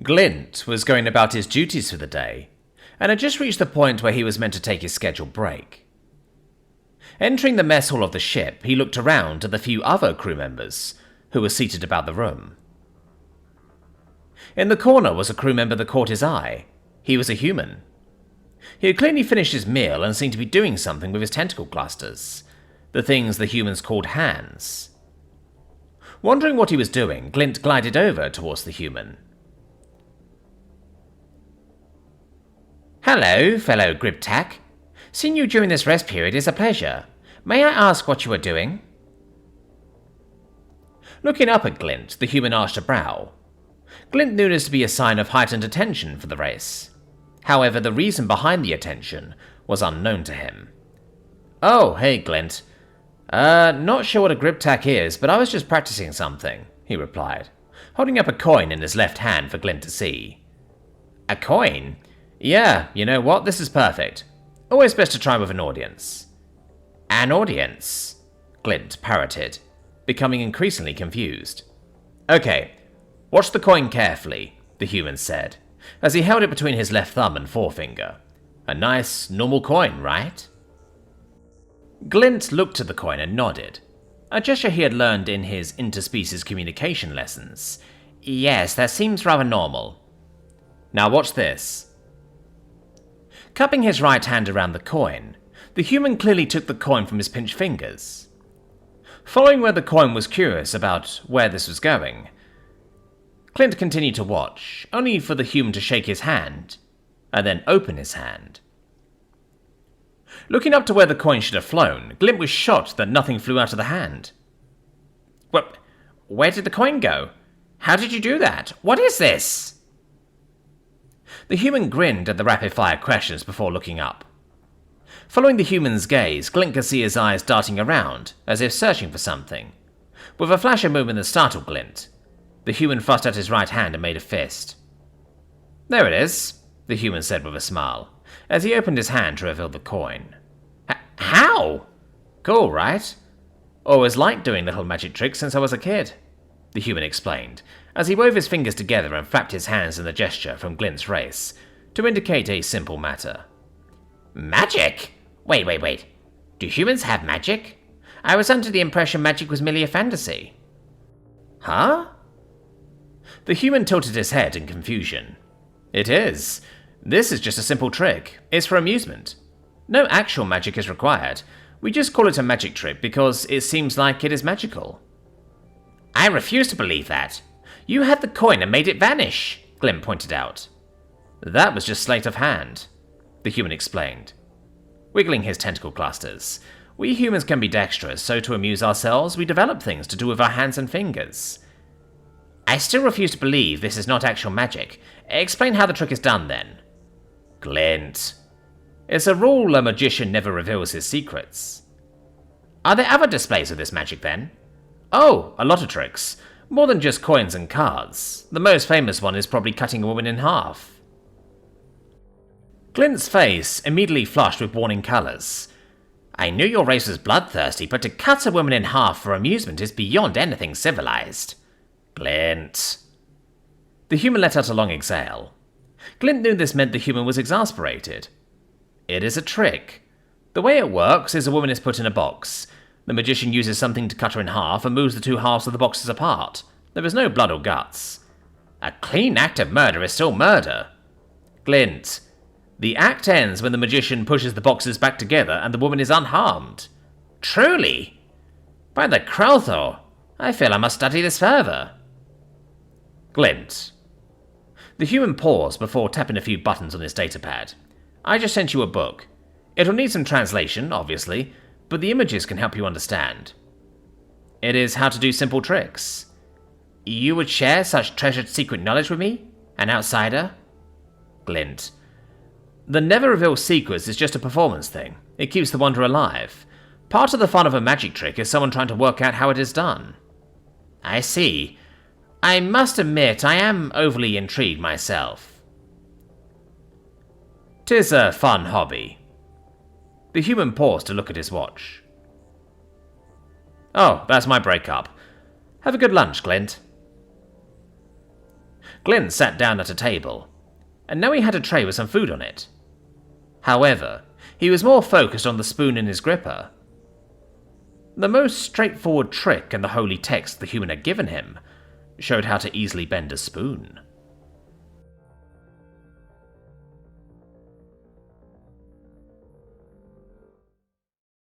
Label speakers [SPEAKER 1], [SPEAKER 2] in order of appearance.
[SPEAKER 1] Glint was going about his duties for the day, and had just reached the point where he was meant to take his scheduled break. Entering the mess hall of the ship, he looked around at the few other crew members who were seated about the room. In the corner was a crew member that caught his eye. He was a human. He had clearly finished his meal and seemed to be doing something with his tentacle clusters, the things the humans called hands. Wondering what he was doing, Glint glided over towards the human.
[SPEAKER 2] "Hello, fellow Gribtac. Seeing you during this rest period is a pleasure. May I ask what you are doing?"
[SPEAKER 1] Looking up at Glint, the human arched a brow. Glint knew this to be a sign of heightened attention for the race. However, the reason behind the attention was unknown to him. "Oh, hey, Glint. Not sure what a Gribtac is, but I was just practicing something," he replied, holding up a coin in his left hand for Glint to see.
[SPEAKER 2] "A coin?"
[SPEAKER 1] "Yeah, you know what? This is perfect. Always best to try with an audience."
[SPEAKER 2] "An audience?"
[SPEAKER 1] Glint parroted, becoming increasingly confused. "Okay, watch the coin carefully," the human said, as he held it between his left thumb and forefinger. "A nice, normal coin, right?" Glint looked at the coin and nodded, a gesture he had learned in his interspecies communication lessons.
[SPEAKER 2] "Yes, that seems rather normal."
[SPEAKER 1] "Now watch this." Cupping his right hand around the coin, the human clearly took the coin from his pinched fingers. Following where the coin was curious about where this was going, Glint continued to watch, only for the human to shake his hand, and then open his hand. Looking up to where the coin should have flown, Glint was shocked that nothing flew out of the hand.
[SPEAKER 2] Where did the coin go? How did you do that? What is this?"
[SPEAKER 1] The human grinned at the rapid-fire questions before looking up. Following the human's gaze, Glint could see his eyes darting around, as if searching for something. With a flash of movement that startled Glint, the human thrust out his right hand and made a fist. "There it is," the human said with a smile, as he opened his hand to reveal the coin.
[SPEAKER 2] "How?"
[SPEAKER 1] "Cool, right? Always liked doing little magic tricks since I was a kid," the human explained, as he wove his fingers together and flapped his hands in the gesture from Glint's race, to indicate a simple matter.
[SPEAKER 2] "Magic? Wait. Do humans have magic? I was under the impression magic was merely a fantasy."
[SPEAKER 1] "Huh?" The human tilted his head in confusion. "It is. This is just a simple trick. It's for amusement. No actual magic is required. We just call it a magic trick because it seems like it is magical."
[SPEAKER 2] "I refuse to believe that. You had the coin and made it vanish," Glint pointed out.
[SPEAKER 1] "That was just sleight of hand," the human explained, wiggling his tentacle clusters. "We humans can be dexterous, so to amuse ourselves, we develop things to do with our hands and fingers."
[SPEAKER 2] "I still refuse to believe this is not actual magic. Explain how the trick is done, then."
[SPEAKER 1] "Glint. It's a rule a magician never reveals his secrets."
[SPEAKER 2] "Are there other displays of this magic, then?"
[SPEAKER 1] "Oh, a lot of tricks. More than just coins and cards. The most famous one is probably cutting a woman in half." Glint's face immediately flushed with warning colors.
[SPEAKER 2] "I knew your race was bloodthirsty, but to cut a woman in half for amusement is beyond anything civilized."
[SPEAKER 1] "Glint." The human let out a long exhale. Glint knew this meant the human was exasperated. "It is a trick. The way it works is a woman is put in a box. The magician uses something to cut her in half and moves the two halves of the boxes apart. There is no blood or guts."
[SPEAKER 2] "A clean act of murder is still murder."
[SPEAKER 1] "Glint. The act ends when the magician pushes the boxes back together and the woman is unharmed."
[SPEAKER 2] "Truly? By the Krelthor, I feel I must study this further."
[SPEAKER 1] "Glint." The human paused before tapping a few buttons on his datapad. "I just sent you a book. It'll need some translation, obviously, but the images can help you understand. It is how to do simple tricks."
[SPEAKER 2] "You would share such treasured secret knowledge with me? An outsider?"
[SPEAKER 1] "Glint. The never reveal secrets is just a performance thing. It keeps the wonder alive. Part of the fun of a magic trick is someone trying to work out how it is done."
[SPEAKER 2] "I see. I must admit I am overly intrigued myself."
[SPEAKER 1] "'Tis a fun hobby." The human paused to look at his watch. "Oh, that's my break up. Have a good lunch, Glint." Glint sat down at a table, and now he had a tray with some food on it. However, he was more focused on the spoon in his gripper. The most straightforward trick in the holy text the human had given him showed how to easily bend a spoon.